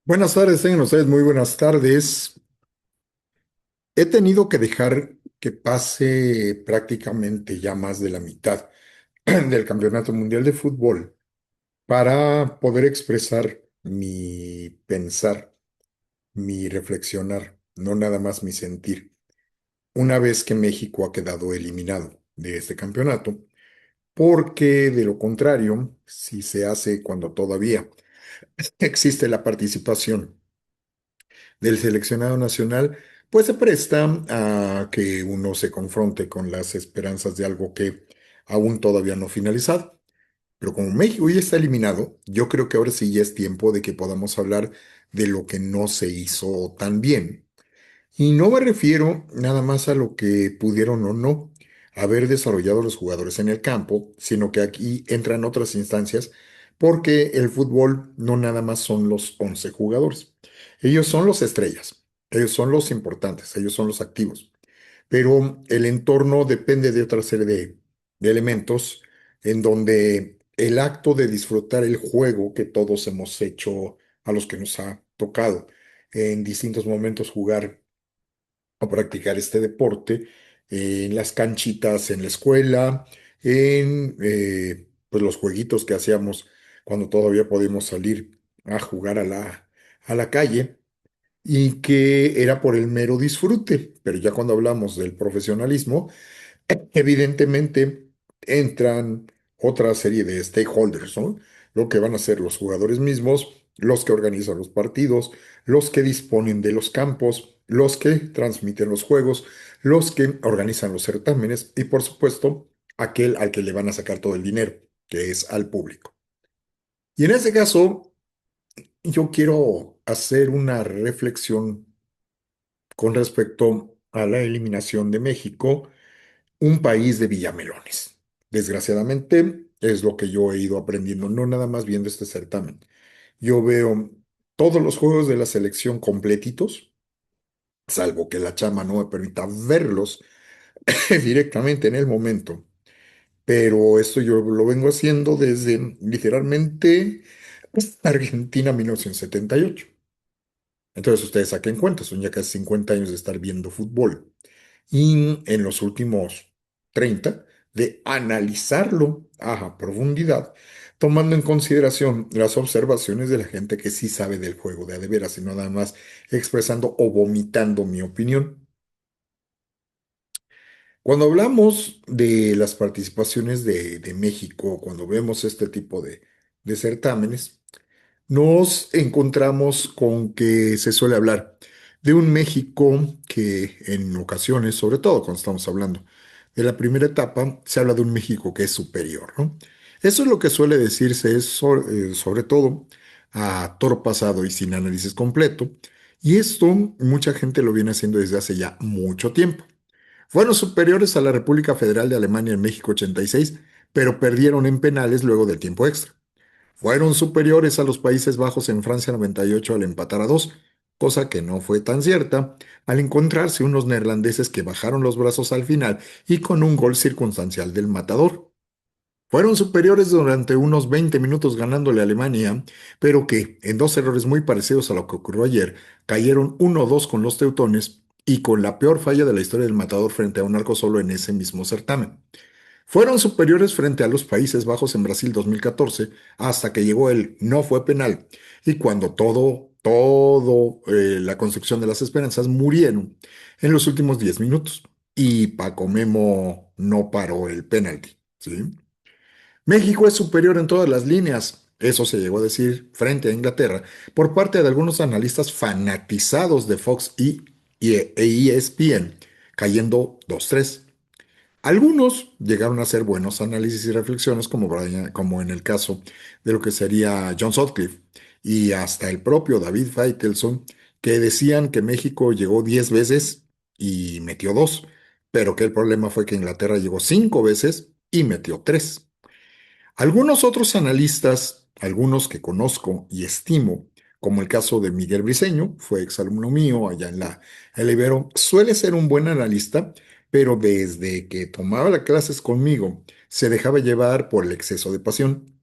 Buenas tardes, tengan ustedes muy buenas tardes. He tenido que dejar que pase prácticamente ya más de la mitad del Campeonato Mundial de Fútbol para poder expresar mi pensar, mi reflexionar, no nada más mi sentir, una vez que México ha quedado eliminado de este campeonato, porque de lo contrario, si se hace cuando todavía existe la participación del seleccionado nacional, pues se presta a que uno se confronte con las esperanzas de algo que aún todavía no ha finalizado. Pero como México ya está eliminado, yo creo que ahora sí ya es tiempo de que podamos hablar de lo que no se hizo tan bien. Y no me refiero nada más a lo que pudieron o no haber desarrollado los jugadores en el campo, sino que aquí entran otras instancias, porque el fútbol no nada más son los 11 jugadores. Ellos son los estrellas, ellos son los importantes, ellos son los activos. Pero el entorno depende de otra serie de elementos en donde el acto de disfrutar el juego que todos hemos hecho, a los que nos ha tocado en distintos momentos jugar a practicar este deporte en las canchitas en la escuela, en pues los jueguitos que hacíamos cuando todavía podíamos salir a jugar a la calle y que era por el mero disfrute. Pero ya cuando hablamos del profesionalismo, evidentemente entran otra serie de stakeholders, ¿no? Lo que van a ser los jugadores mismos, los que organizan los partidos, los que disponen de los campos, los que transmiten los juegos, los que organizan los certámenes y por supuesto aquel al que le van a sacar todo el dinero, que es al público. Y en este caso, yo quiero hacer una reflexión con respecto a la eliminación de México, un país de villamelones. Desgraciadamente, es lo que yo he ido aprendiendo, no nada más viendo este certamen. Yo veo todos los juegos de la selección completitos, salvo que la chama no me permita verlos directamente en el momento. Pero esto yo lo vengo haciendo desde literalmente Argentina 1978. Entonces ustedes saquen cuenta, son ya casi 50 años de estar viendo fútbol. Y en los últimos 30 de analizarlo a profundidad, tomando en consideración las observaciones de la gente que sí sabe del juego de a de veras y no nada más expresando o vomitando mi opinión. Cuando hablamos de las participaciones de México, cuando vemos este tipo de certámenes, nos encontramos con que se suele hablar de un México que en ocasiones, sobre todo cuando estamos hablando de la primera etapa, se habla de un México que es superior, ¿no? Eso es lo que suele decirse es sobre todo a toro pasado y sin análisis completo, y esto mucha gente lo viene haciendo desde hace ya mucho tiempo. Fueron superiores a la República Federal de Alemania en México 86, pero perdieron en penales luego del tiempo extra. Fueron superiores a los Países Bajos en Francia 98 al empatar a 2, cosa que no fue tan cierta, al encontrarse unos neerlandeses que bajaron los brazos al final y con un gol circunstancial del matador. Fueron superiores durante unos 20 minutos ganándole a Alemania, pero que, en dos errores muy parecidos a lo que ocurrió ayer, cayeron 1-2 con los teutones y con la peor falla de la historia del matador frente a un arco solo en ese mismo certamen. Fueron superiores frente a los Países Bajos en Brasil 2014 hasta que llegó el no fue penal y cuando la construcción de las esperanzas murieron en los últimos 10 minutos y Paco Memo no paró el penalti, ¿sí? México es superior en todas las líneas. Eso se llegó a decir frente a Inglaterra por parte de algunos analistas fanatizados de Fox e ESPN, cayendo 2-3. Algunos llegaron a hacer buenos análisis y reflexiones, como en el caso de lo que sería John Sutcliffe y hasta el propio David Faitelson, que decían que México llegó 10 veces y metió 2, pero que el problema fue que Inglaterra llegó 5 veces y metió 3. Algunos otros analistas, algunos que conozco y estimo, como el caso de Miguel Briceño, fue exalumno mío allá en la Ibero, suele ser un buen analista, pero desde que tomaba las clases conmigo, se dejaba llevar por el exceso de pasión.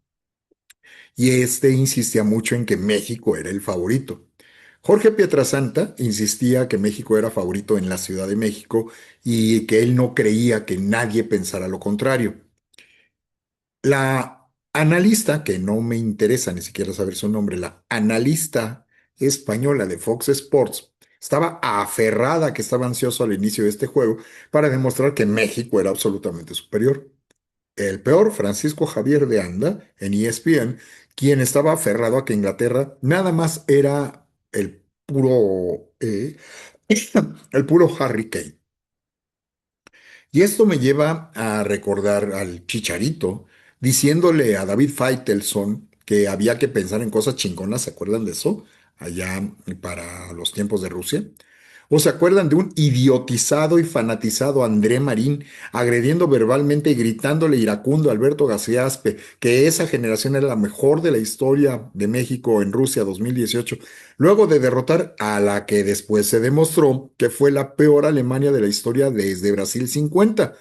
Y este insistía mucho en que México era el favorito. Jorge Pietrasanta insistía que México era favorito en la Ciudad de México y que él no creía que nadie pensara lo contrario. La analista, que no me interesa ni siquiera saber su nombre, la analista española de Fox Sports, estaba aferrada que estaba ansioso al inicio de este juego para demostrar que México era absolutamente superior. El peor, Francisco Javier de Anda, en ESPN, quien estaba aferrado a que Inglaterra nada más era el puro Harry Kane. Y esto me lleva a recordar al Chicharito diciéndole a David Faitelson que había que pensar en cosas chingonas, ¿se acuerdan de eso? Allá para los tiempos de Rusia. ¿O se acuerdan de un idiotizado y fanatizado André Marín agrediendo verbalmente y gritándole iracundo a Alberto Gaciaspe que esa generación era la mejor de la historia de México en Rusia 2018, luego de derrotar a la que después se demostró que fue la peor Alemania de la historia desde Brasil 50?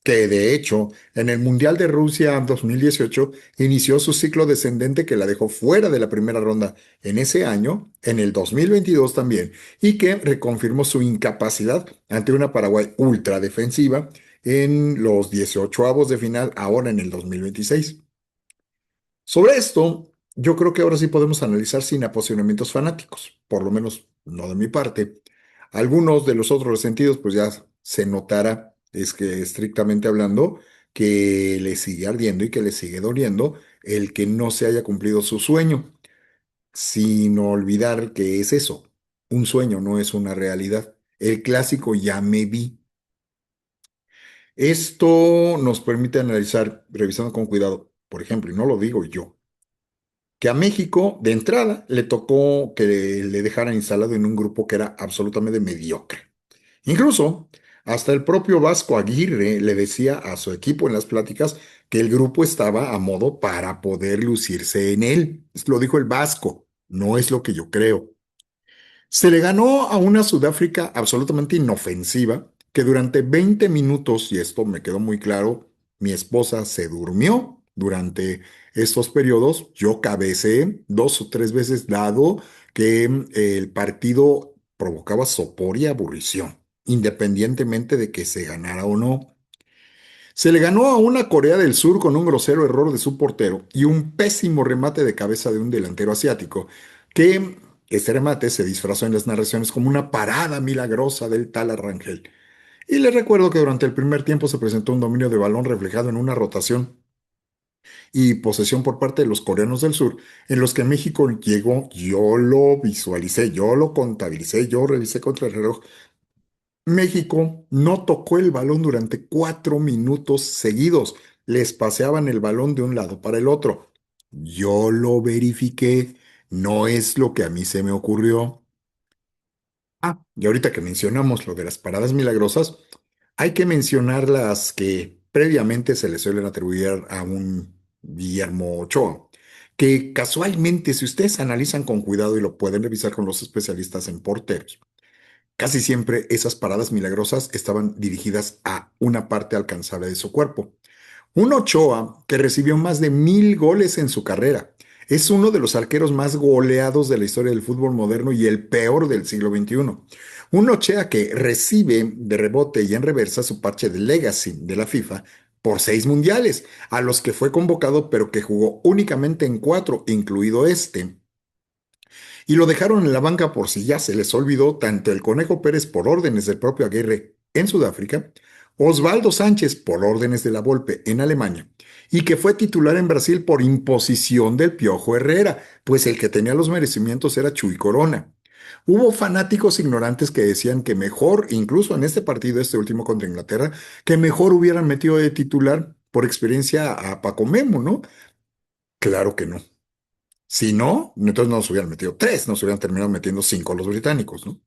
Que de hecho, en el Mundial de Rusia 2018 inició su ciclo descendente que la dejó fuera de la primera ronda en ese año, en el 2022 también, y que reconfirmó su incapacidad ante una Paraguay ultra defensiva en los 18avos de final ahora en el 2026. Sobre esto, yo creo que ahora sí podemos analizar sin apasionamientos fanáticos, por lo menos no de mi parte. Algunos de los otros sentidos, pues ya se notará, es que estrictamente hablando, que le sigue ardiendo y que le sigue doliendo el que no se haya cumplido su sueño, sin olvidar que es eso, un sueño, no es una realidad. El clásico ya me vi. Esto nos permite analizar, revisando con cuidado, por ejemplo, y no lo digo yo, que a México de entrada le tocó que le dejaran instalado en un grupo que era absolutamente mediocre. Incluso hasta el propio Vasco Aguirre le decía a su equipo en las pláticas que el grupo estaba a modo para poder lucirse en él. Esto lo dijo el Vasco, no es lo que yo creo. Se le ganó a una Sudáfrica absolutamente inofensiva que durante 20 minutos, y esto me quedó muy claro, mi esposa se durmió durante estos periodos. Yo cabeceé 2 o 3 veces dado que el partido provocaba sopor y aburrición, independientemente de que se ganara o no. Se le ganó a una Corea del Sur con un grosero error de su portero y un pésimo remate de cabeza de un delantero asiático, que este remate se disfrazó en las narraciones como una parada milagrosa del tal Arrangel. Y les recuerdo que durante el primer tiempo se presentó un dominio de balón reflejado en una rotación y posesión por parte de los coreanos del sur, en los que México llegó, yo lo visualicé, yo lo contabilicé, yo revisé contra el reloj. México no tocó el balón durante 4 minutos seguidos. Les paseaban el balón de un lado para el otro. Yo lo verifiqué. No es lo que a mí se me ocurrió. Y ahorita que mencionamos lo de las paradas milagrosas, hay que mencionar las que previamente se le suelen atribuir a un Guillermo Ochoa, que casualmente, si ustedes analizan con cuidado y lo pueden revisar con los especialistas en porteros, casi siempre esas paradas milagrosas estaban dirigidas a una parte alcanzable de su cuerpo. Un Ochoa que recibió más de 1,000 goles en su carrera. Es uno de los arqueros más goleados de la historia del fútbol moderno y el peor del siglo XXI. Un Ochoa que recibe de rebote y en reversa su parche de Legacy de la FIFA por 6 mundiales, a los que fue convocado pero que jugó únicamente en 4, incluido este, y lo dejaron en la banca por si ya se les olvidó tanto el Conejo Pérez por órdenes del propio Aguirre en Sudáfrica, Osvaldo Sánchez por órdenes de la Volpe en Alemania, y que fue titular en Brasil por imposición del Piojo Herrera, pues el que tenía los merecimientos era Chuy Corona. Hubo fanáticos ignorantes que decían que mejor, incluso en este partido, este último contra Inglaterra, que mejor hubieran metido de titular por experiencia a Paco Memo, ¿no? Claro que no. Si no, entonces no nos hubieran metido tres, nos hubieran terminado metiendo cinco los británicos, ¿no?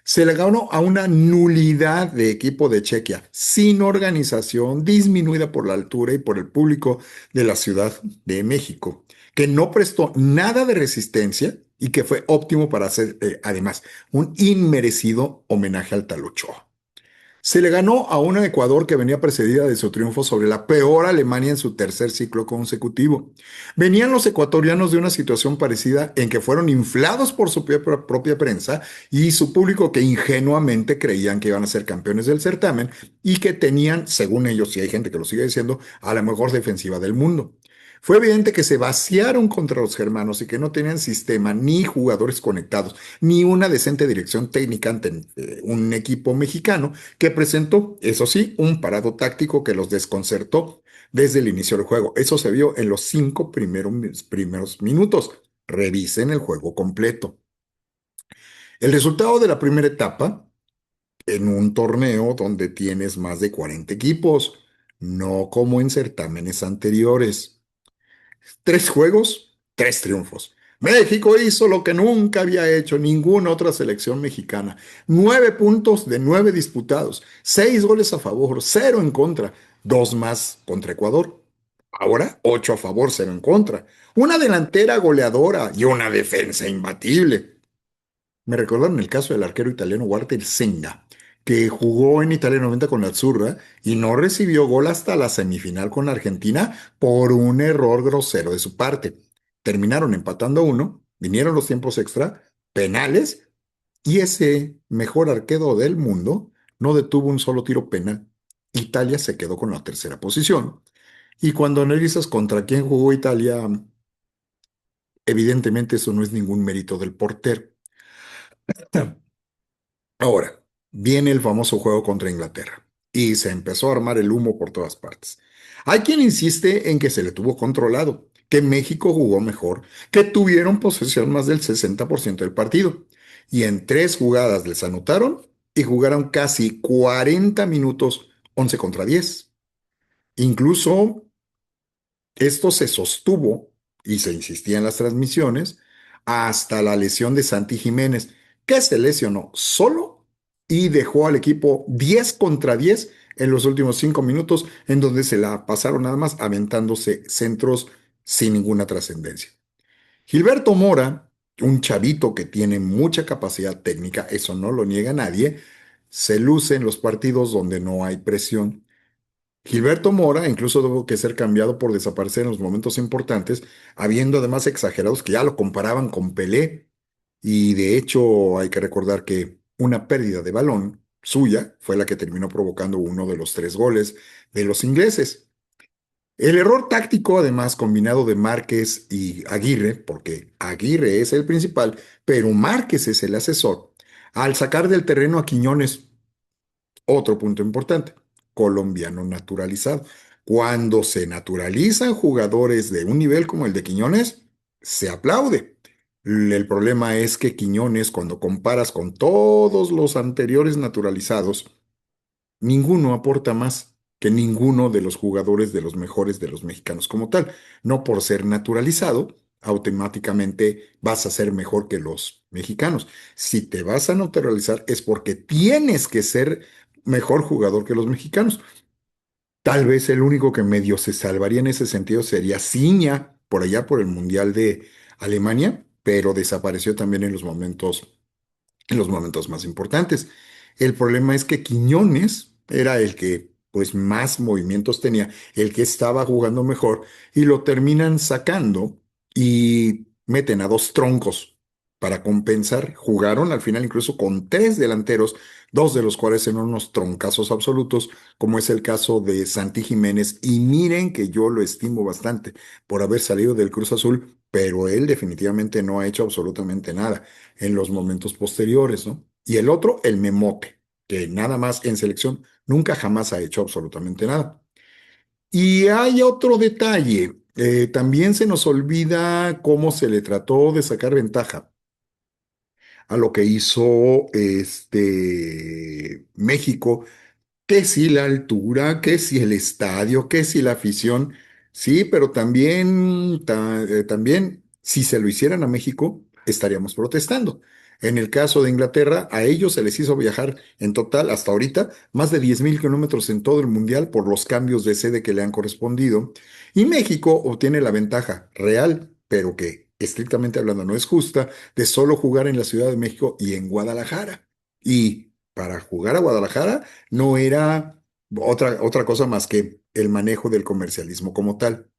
Se le ganó a una nulidad de equipo de Chequia, sin organización, disminuida por la altura y por el público de la Ciudad de México, que no prestó nada de resistencia y que fue óptimo para hacer, además, un inmerecido homenaje al Tal Ochoa. Se le ganó a una Ecuador que venía precedida de su triunfo sobre la peor Alemania en su tercer ciclo consecutivo. Venían los ecuatorianos de una situación parecida en que fueron inflados por su propia prensa y su público que ingenuamente creían que iban a ser campeones del certamen y que tenían, según ellos, y hay gente que lo sigue diciendo, a la mejor defensiva del mundo. Fue evidente que se vaciaron contra los germanos y que no tenían sistema ni jugadores conectados, ni una decente dirección técnica ante un equipo mexicano que presentó, eso sí, un parado táctico que los desconcertó desde el inicio del juego. Eso se vio en los primeros minutos. Revisen el juego completo. El resultado de la primera etapa, en un torneo donde tienes más de 40 equipos, no como en certámenes anteriores. Tres juegos, tres triunfos. México hizo lo que nunca había hecho ninguna otra selección mexicana. 9 puntos de 9 disputados, 6 goles a favor, cero en contra, dos más contra Ecuador. Ahora, 8 a favor, cero en contra. Una delantera goleadora y una defensa imbatible. Me recordaron el caso del arquero italiano Walter Senga, que jugó en Italia 90 con la Azzurra y no recibió gol hasta la semifinal con Argentina por un error grosero de su parte. Terminaron empatando a uno, vinieron los tiempos extra, penales, y ese mejor arquero del mundo no detuvo un solo tiro penal. Italia se quedó con la tercera posición. Y cuando analizas contra quién jugó Italia, evidentemente eso no es ningún mérito del portero. Ahora, viene el famoso juego contra Inglaterra y se empezó a armar el humo por todas partes. Hay quien insiste en que se le tuvo controlado, que México jugó mejor, que tuvieron posesión más del 60% del partido y en 3 jugadas les anotaron y jugaron casi 40 minutos 11 contra 10. Incluso esto se sostuvo y se insistía en las transmisiones hasta la lesión de Santi Jiménez, que se lesionó solo y dejó al equipo 10 contra 10 en los últimos 5 minutos, en donde se la pasaron nada más aventándose centros sin ninguna trascendencia. Gilberto Mora, un chavito que tiene mucha capacidad técnica, eso no lo niega nadie, se luce en los partidos donde no hay presión. Gilberto Mora incluso tuvo que ser cambiado por desaparecer en los momentos importantes, habiendo además exagerados que ya lo comparaban con Pelé. Y de hecho hay que recordar que una pérdida de balón suya fue la que terminó provocando uno de los 3 goles de los ingleses. El error táctico, además, combinado de Márquez y Aguirre, porque Aguirre es el principal, pero Márquez es el asesor, al sacar del terreno a Quiñones, otro punto importante, colombiano naturalizado. Cuando se naturalizan jugadores de un nivel como el de Quiñones, se aplaude. El problema es que Quiñones, cuando comparas con todos los anteriores naturalizados, ninguno aporta más que ninguno de los jugadores de los mejores de los mexicanos como tal. No por ser naturalizado, automáticamente vas a ser mejor que los mexicanos. Si te vas a naturalizar es porque tienes que ser mejor jugador que los mexicanos. Tal vez el único que medio se salvaría en ese sentido sería Ciña, por allá por el Mundial de Alemania, pero desapareció también en los momentos más importantes. El problema es que Quiñones era el que pues más movimientos tenía, el que estaba jugando mejor y lo terminan sacando y meten a dos troncos para compensar. Jugaron al final incluso con 3 delanteros, dos de los cuales eran unos troncazos absolutos, como es el caso de Santi Jiménez. Y miren que yo lo estimo bastante por haber salido del Cruz Azul, pero él definitivamente no ha hecho absolutamente nada en los momentos posteriores, ¿no? Y el otro, el Memote, que nada más en selección nunca jamás ha hecho absolutamente nada. Y hay otro detalle, también se nos olvida cómo se le trató de sacar ventaja a lo que hizo México, que si la altura, que si el estadio, que si la afición, sí, pero también si se lo hicieran a México, estaríamos protestando. En el caso de Inglaterra, a ellos se les hizo viajar en total hasta ahorita más de 10.000 kilómetros en todo el mundial por los cambios de sede que le han correspondido. Y México obtiene la ventaja real, pero que estrictamente hablando no es justa, de solo jugar en la Ciudad de México y en Guadalajara. Y para jugar a Guadalajara no era otra cosa más que el manejo del comercialismo como tal.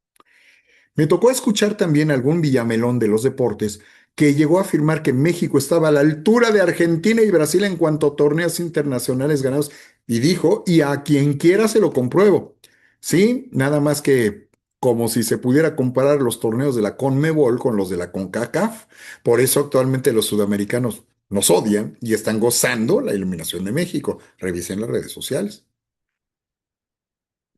Me tocó escuchar también a algún Villamelón de los deportes que llegó a afirmar que México estaba a la altura de Argentina y Brasil en cuanto a torneos internacionales ganados. Y dijo, y a quien quiera se lo compruebo. Sí, nada más que como si se pudiera comparar los torneos de la CONMEBOL con los de la CONCACAF. Por eso actualmente los sudamericanos nos odian y están gozando la iluminación de México. Revisen las redes sociales.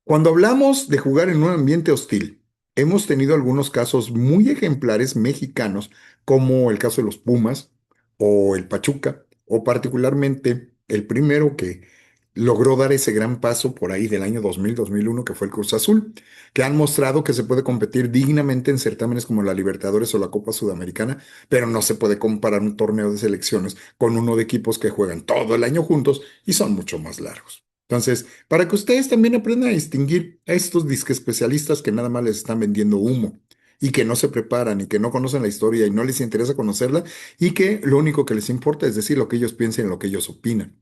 Cuando hablamos de jugar en un ambiente hostil, hemos tenido algunos casos muy ejemplares mexicanos, como el caso de los Pumas o el Pachuca, o particularmente el primero que logró dar ese gran paso por ahí del año 2000-2001, que fue el Cruz Azul, que han mostrado que se puede competir dignamente en certámenes como la Libertadores o la Copa Sudamericana, pero no se puede comparar un torneo de selecciones con uno de equipos que juegan todo el año juntos y son mucho más largos. Entonces, para que ustedes también aprendan a distinguir a estos disque especialistas que nada más les están vendiendo humo y que no se preparan y que no conocen la historia y no les interesa conocerla y que lo único que les importa es decir lo que ellos piensan y lo que ellos opinan.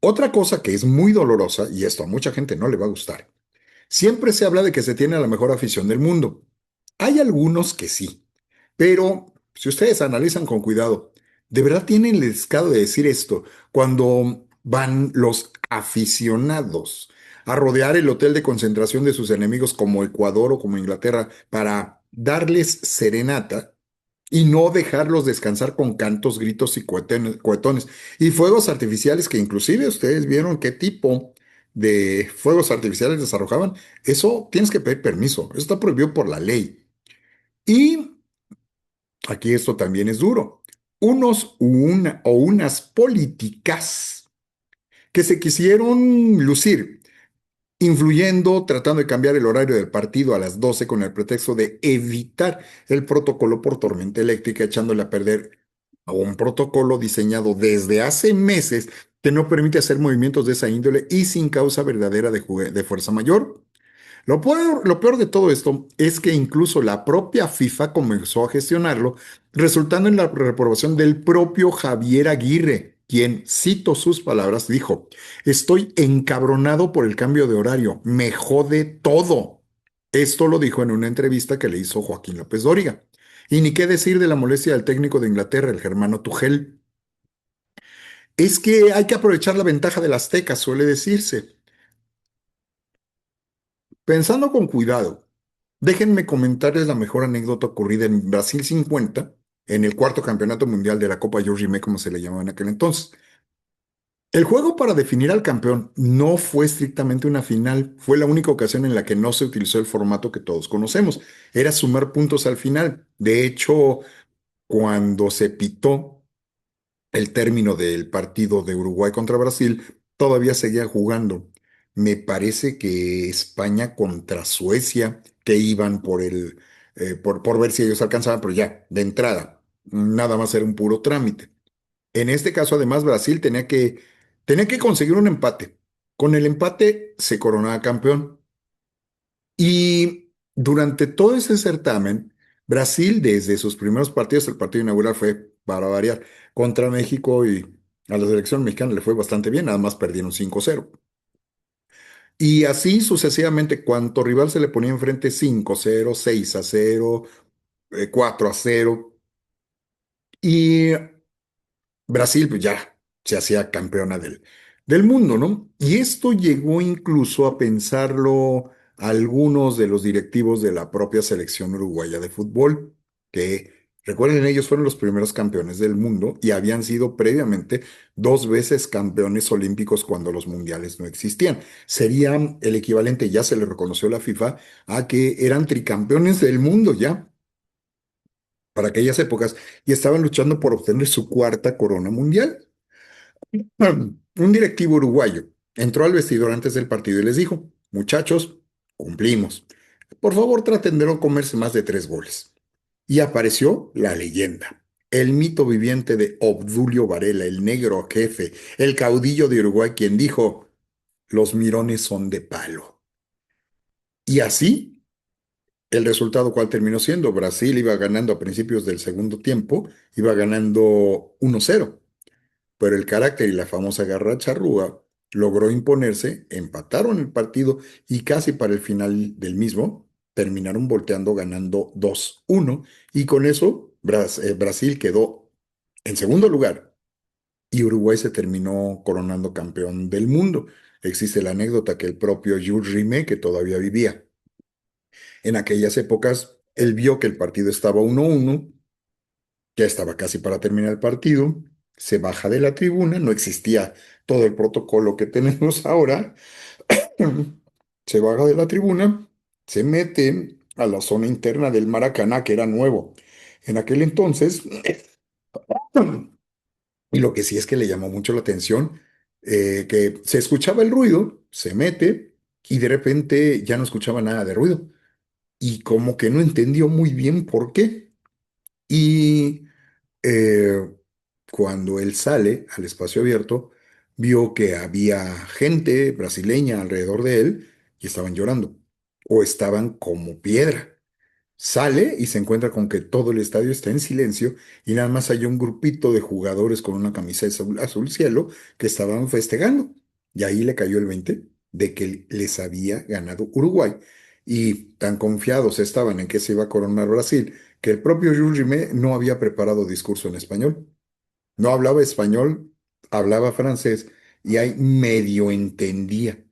Otra cosa que es muy dolorosa, y esto a mucha gente no le va a gustar, siempre se habla de que se tiene la mejor afición del mundo. Hay algunos que sí, pero si ustedes analizan con cuidado, ¿de verdad tienen el descaro de decir esto cuando van los aficionados a rodear el hotel de concentración de sus enemigos como Ecuador o como Inglaterra para darles serenata y no dejarlos descansar con cantos, gritos y cohetones y fuegos artificiales que inclusive ustedes vieron qué tipo de fuegos artificiales les arrojaban? Eso tienes que pedir permiso, eso está prohibido por la ley. Y aquí esto también es duro. O unas políticas que se quisieron lucir, influyendo, tratando de cambiar el horario del partido a las 12 con el pretexto de evitar el protocolo por tormenta eléctrica, echándole a perder a un protocolo diseñado desde hace meses que no permite hacer movimientos de esa índole y sin causa verdadera de fuerza mayor. Lo peor de todo esto es que incluso la propia FIFA comenzó a gestionarlo, resultando en la reprobación del propio Javier Aguirre, quien, cito sus palabras, dijo, estoy encabronado por el cambio de horario, me jode todo. Esto lo dijo en una entrevista que le hizo Joaquín López Dóriga. Y ni qué decir de la molestia del técnico de Inglaterra, el germano Tuchel. Es que hay que aprovechar la ventaja del Azteca, suele decirse. Pensando con cuidado, déjenme comentarles la mejor anécdota ocurrida en Brasil 50, en el cuarto campeonato mundial de la Copa Jorge Rimé, como se le llamaba en aquel entonces. El juego para definir al campeón no fue estrictamente una final, fue la única ocasión en la que no se utilizó el formato que todos conocemos, era sumar puntos al final. De hecho, cuando se pitó el término del partido de Uruguay contra Brasil, todavía seguía jugando. Me parece que España contra Suecia, que iban por ver si ellos alcanzaban, pero ya, de entrada, nada más era un puro trámite. En este caso, además, Brasil tenía que conseguir un empate. Con el empate se coronaba campeón. Y durante todo ese certamen, Brasil, desde sus primeros partidos, el partido inaugural fue, para variar, contra México y a la selección mexicana le fue bastante bien, nada más perdieron 5-0. Y así sucesivamente, cuanto rival se le ponía enfrente 5-0, 6-0, 4-0. Y Brasil, pues ya se hacía campeona del mundo, ¿no? Y esto llegó incluso a pensarlo algunos de los directivos de la propia selección uruguaya de fútbol, que recuerden, ellos fueron los primeros campeones del mundo y habían sido previamente 2 veces campeones olímpicos cuando los mundiales no existían. Sería el equivalente, ya se le reconoció a la FIFA, a que eran tricampeones del mundo ya para aquellas épocas y estaban luchando por obtener su cuarta corona mundial. Un directivo uruguayo entró al vestidor antes del partido y les dijo, muchachos, cumplimos. Por favor, traten de no comerse más de 3 goles. Y apareció la leyenda, el mito viviente de Obdulio Varela, el negro jefe, el caudillo de Uruguay, quien dijo, los mirones son de palo. Y así, el resultado cual terminó siendo, Brasil iba ganando a principios del segundo tiempo, iba ganando 1-0. pero el carácter y la famosa garra charrúa logró imponerse, empataron el partido y casi para el final del mismo terminaron volteando ganando 2-1 y con eso Brasil quedó en segundo lugar y Uruguay se terminó coronando campeón del mundo. Existe la anécdota que el propio Jules Rimet, que todavía vivía en aquellas épocas, él vio que el partido estaba 1-1, ya estaba casi para terminar el partido, se baja de la tribuna, no existía todo el protocolo que tenemos ahora, se baja de la tribuna, se mete a la zona interna del Maracaná, que era nuevo en aquel entonces, y lo que sí es que le llamó mucho la atención, que se escuchaba el ruido, se mete y de repente ya no escuchaba nada de ruido, y como que no entendió muy bien por qué. Y eh, cuando él sale al espacio abierto, vio que había gente brasileña alrededor de él y estaban llorando o estaban como piedra. Sale y se encuentra con que todo el estadio está en silencio y nada más hay un grupito de jugadores con una camisa azul, azul cielo que estaban festejando. Y ahí le cayó el 20 de que les había ganado Uruguay. Y tan confiados estaban en que se iba a coronar Brasil, que el propio Jules Rimet no había preparado discurso en español. No hablaba español, hablaba francés y ahí medio entendía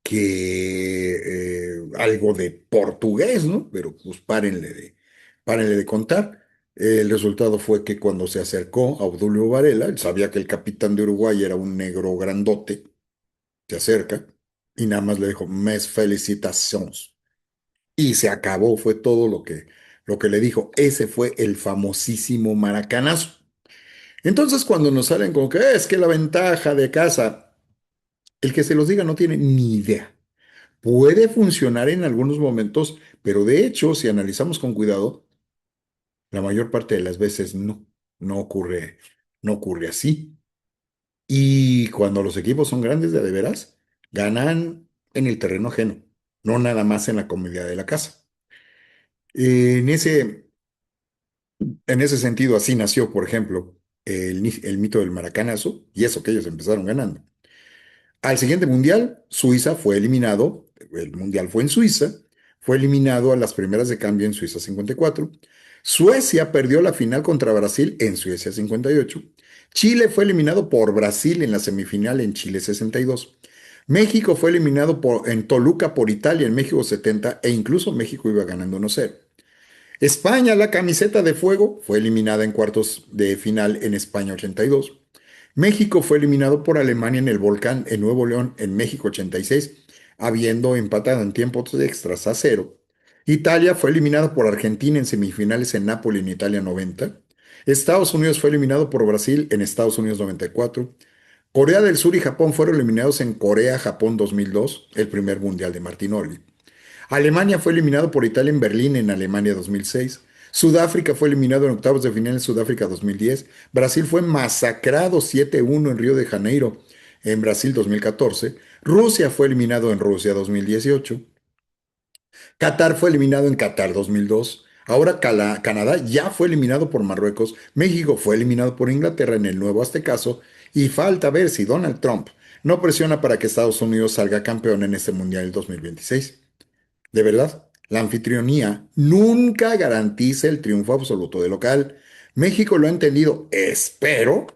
que algo de portugués, ¿no? Pero pues párenle de contar. El resultado fue que cuando se acercó a Obdulio Varela, él sabía que el capitán de Uruguay era un negro grandote, se acerca y nada más le dijo, mes felicitaciones. Y se acabó, fue todo lo que le dijo. Ese fue el famosísimo maracanazo. Entonces, cuando nos salen como que es que la ventaja de casa, el que se los diga no tiene ni idea. Puede funcionar en algunos momentos, pero de hecho, si analizamos con cuidado, la mayor parte de las veces no ocurre, no ocurre así. Y cuando los equipos son grandes de veras, ganan en el terreno ajeno, no nada más en la comodidad de la casa. En en ese sentido, así nació, por ejemplo, el mito del maracanazo, y eso que ellos empezaron ganando. Al siguiente mundial, Suiza fue eliminado, el mundial fue en Suiza, fue eliminado a las primeras de cambio en Suiza 54. Suecia perdió la final contra Brasil en Suecia 58. Chile fue eliminado por Brasil en la semifinal en Chile 62. México fue eliminado en Toluca por Italia en México 70 e incluso México iba ganando 1-0. España, la camiseta de fuego, fue eliminada en cuartos de final en España 82. México fue eliminado por Alemania en el Volcán en Nuevo León en México 86, habiendo empatado en tiempos extras a cero. Italia fue eliminado por Argentina en semifinales en Nápoles en Italia 90. Estados Unidos fue eliminado por Brasil en Estados Unidos 94. Corea del Sur y Japón fueron eliminados en Corea-Japón 2002, el primer mundial de Martinoli. Alemania fue eliminado por Italia en Berlín en Alemania 2006. Sudáfrica fue eliminado en octavos de final en Sudáfrica 2010. Brasil fue masacrado 7-1 en Río de Janeiro en Brasil 2014. Rusia fue eliminado en Rusia 2018. Qatar fue eliminado en Qatar 2002. Ahora Canadá ya fue eliminado por Marruecos. México fue eliminado por Inglaterra en el nuevo Aztecaso. Y falta ver si Donald Trump no presiona para que Estados Unidos salga campeón en este Mundial del 2026. De verdad, la anfitrionía nunca garantiza el triunfo absoluto del local. México lo ha entendido, espero,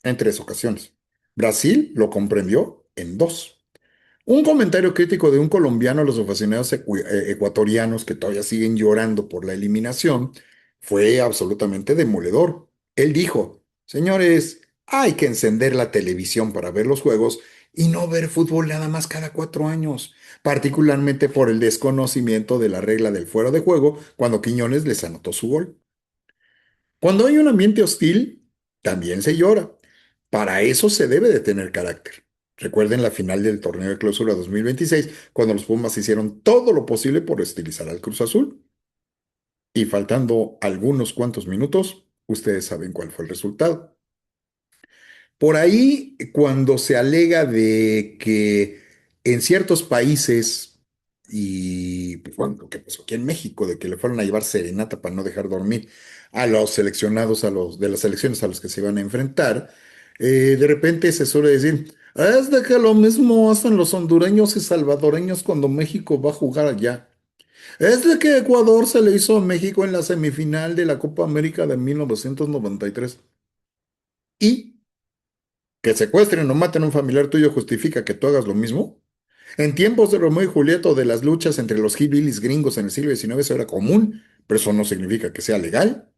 en 3 ocasiones. Brasil lo comprendió en 2. Un comentario crítico de un colombiano a los aficionados ecuatorianos que todavía siguen llorando por la eliminación fue absolutamente demoledor. Él dijo, señores, hay que encender la televisión para ver los juegos y no ver fútbol nada más cada 4 años, particularmente por el desconocimiento de la regla del fuera de juego cuando Quiñones les anotó su gol. Cuando hay un ambiente hostil, también se llora. Para eso se debe de tener carácter. Recuerden la final del torneo de clausura 2026, cuando los Pumas hicieron todo lo posible por estilizar al Cruz Azul. Y faltando algunos cuantos minutos, ustedes saben cuál fue el resultado. Por ahí, cuando se alega de que en ciertos países Y pues bueno, lo que pasó aquí en México, de que le fueron a llevar serenata para no dejar dormir a los seleccionados, a los de las selecciones a los que se iban a enfrentar, de repente se suele decir, es de que lo mismo hacen los hondureños y salvadoreños cuando México va a jugar allá. Es de que Ecuador se le hizo a México en la semifinal de la Copa América de 1993. Y que secuestren o maten a un familiar tuyo justifica que tú hagas lo mismo. En tiempos de Romeo y Julieta o de las luchas entre los hillbillies gringos en el siglo XIX eso era común, pero eso no significa que sea legal.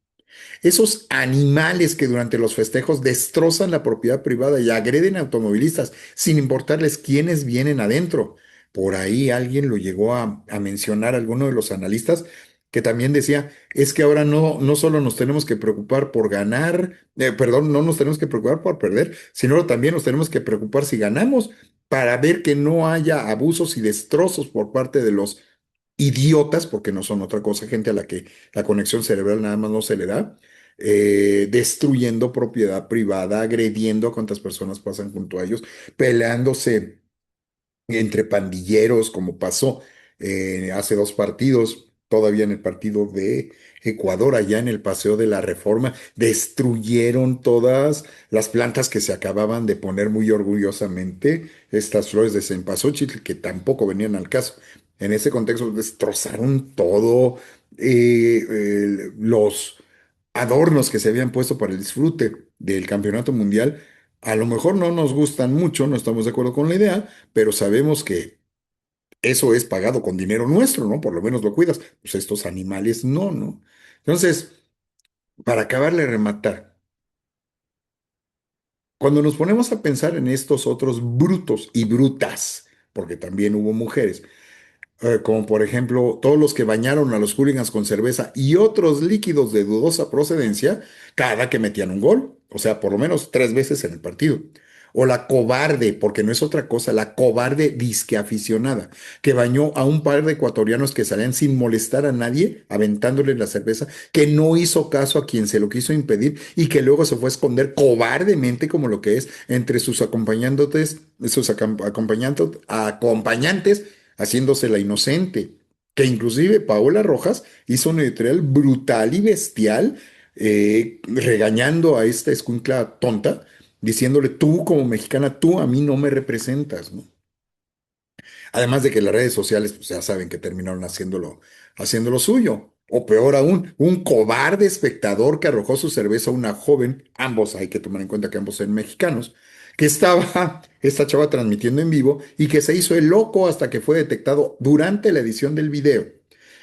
Esos animales que durante los festejos destrozan la propiedad privada y agreden a automovilistas sin importarles quiénes vienen adentro. Por ahí alguien lo llegó a mencionar, alguno de los analistas, que también decía, es que ahora no solo nos tenemos que preocupar por ganar, perdón, no nos tenemos que preocupar por perder, sino también nos tenemos que preocupar si ganamos para ver que no haya abusos y destrozos por parte de los idiotas, porque no son otra cosa, gente a la que la conexión cerebral nada más no se le da, destruyendo propiedad privada, agrediendo a cuantas personas pasan junto a ellos, peleándose entre pandilleros, como pasó hace dos partidos, todavía en el partido de Ecuador, allá en el Paseo de la Reforma, destruyeron todas las plantas que se acababan de poner muy orgullosamente, estas flores de cempasúchil que tampoco venían al caso. En ese contexto destrozaron todo, los adornos que se habían puesto para el disfrute del campeonato mundial. A lo mejor no nos gustan mucho, no estamos de acuerdo con la idea, pero sabemos que eso es pagado con dinero nuestro, ¿no? Por lo menos lo cuidas. Pues estos animales no, ¿no? Entonces, para acabarle de rematar, cuando nos ponemos a pensar en estos otros brutos y brutas, porque también hubo mujeres, como por ejemplo todos los que bañaron a los hooligans con cerveza y otros líquidos de dudosa procedencia cada que metían un gol, o sea, por lo menos tres veces en el partido. O la cobarde, porque no es otra cosa, la cobarde disque aficionada, que bañó a un par de ecuatorianos que salían sin molestar a nadie, aventándoles la cerveza, que no hizo caso a quien se lo quiso impedir y que luego se fue a esconder cobardemente como lo que es entre sus acompañantes, acompañantes haciéndose la inocente, que inclusive Paola Rojas hizo una editorial brutal y bestial, regañando a esta escuincla tonta, diciéndole, tú como mexicana, tú a mí no me representas, ¿no? Además de que las redes sociales, pues ya saben que terminaron haciéndolo suyo. O peor aún, un cobarde espectador que arrojó su cerveza a una joven, ambos hay que tomar en cuenta que ambos eran mexicanos, que estaba esta chava transmitiendo en vivo y que se hizo el loco hasta que fue detectado durante la edición del video.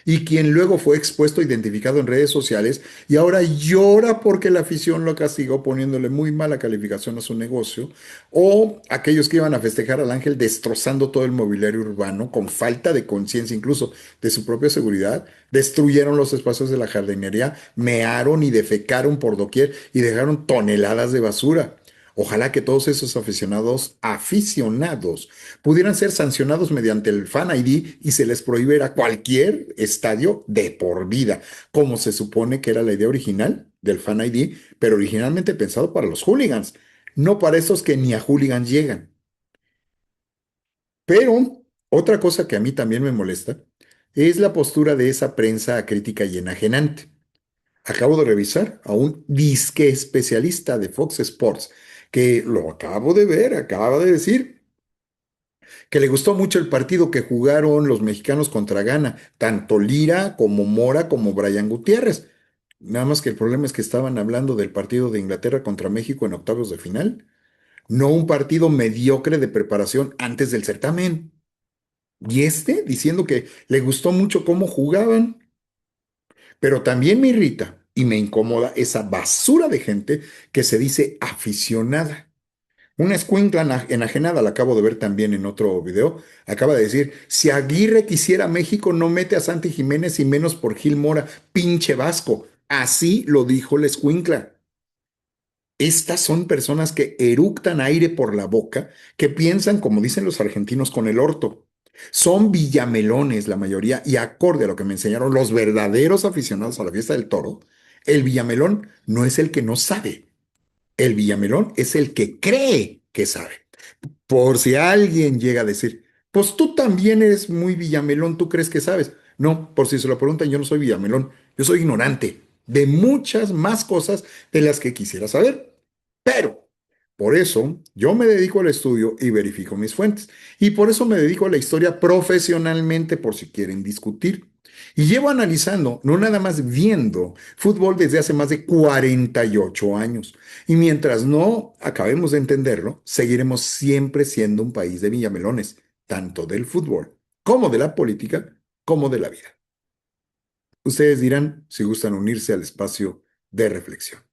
Y quien luego fue expuesto, identificado en redes sociales, y ahora llora porque la afición lo castigó poniéndole muy mala calificación a su negocio, o aquellos que iban a festejar al ángel destrozando todo el mobiliario urbano con falta de conciencia incluso de su propia seguridad, destruyeron los espacios de la jardinería, mearon y defecaron por doquier y dejaron toneladas de basura. Ojalá que todos esos aficionados pudieran ser sancionados mediante el Fan ID y se les prohibiera cualquier estadio de por vida, como se supone que era la idea original del Fan ID, pero originalmente pensado para los hooligans, no para esos que ni a hooligans llegan. Pero otra cosa que a mí también me molesta es la postura de esa prensa crítica y enajenante. Acabo de revisar a un disque especialista de Fox Sports que lo acabo de ver, acaba de decir que le gustó mucho el partido que jugaron los mexicanos contra Ghana, tanto Lira como Mora como Brian Gutiérrez. Nada más que el problema es que estaban hablando del partido de Inglaterra contra México en octavos de final, no un partido mediocre de preparación antes del certamen. Y este diciendo que le gustó mucho cómo jugaban, pero también me irrita y me incomoda esa basura de gente que se dice aficionada. Una escuincla enajenada, la acabo de ver también en otro video, acaba de decir, si Aguirre quisiera México, no mete a Santi Jiménez y menos por Gil Mora, pinche Vasco. Así lo dijo la escuincla. Estas son personas que eructan aire por la boca, que piensan, como dicen los argentinos, con el orto. Son villamelones la mayoría, y acorde a lo que me enseñaron los verdaderos aficionados a la fiesta del toro, el villamelón no es el que no sabe, el villamelón es el que cree que sabe. Por si alguien llega a decir, Pues tú también eres muy Villamelón, tú crees que sabes. No, por si se lo preguntan, yo no soy Villamelón, yo soy ignorante de muchas más cosas de las que quisiera saber. Pero por eso yo me dedico al estudio y verifico mis fuentes. Y por eso me dedico a la historia profesionalmente, por si quieren discutir. Y llevo analizando, no nada más viendo fútbol desde hace más de 48 años. Y mientras no acabemos de entenderlo, seguiremos siempre siendo un país de villamelones, tanto del fútbol como de la política, como de la vida. Ustedes dirán si gustan unirse al espacio de reflexión.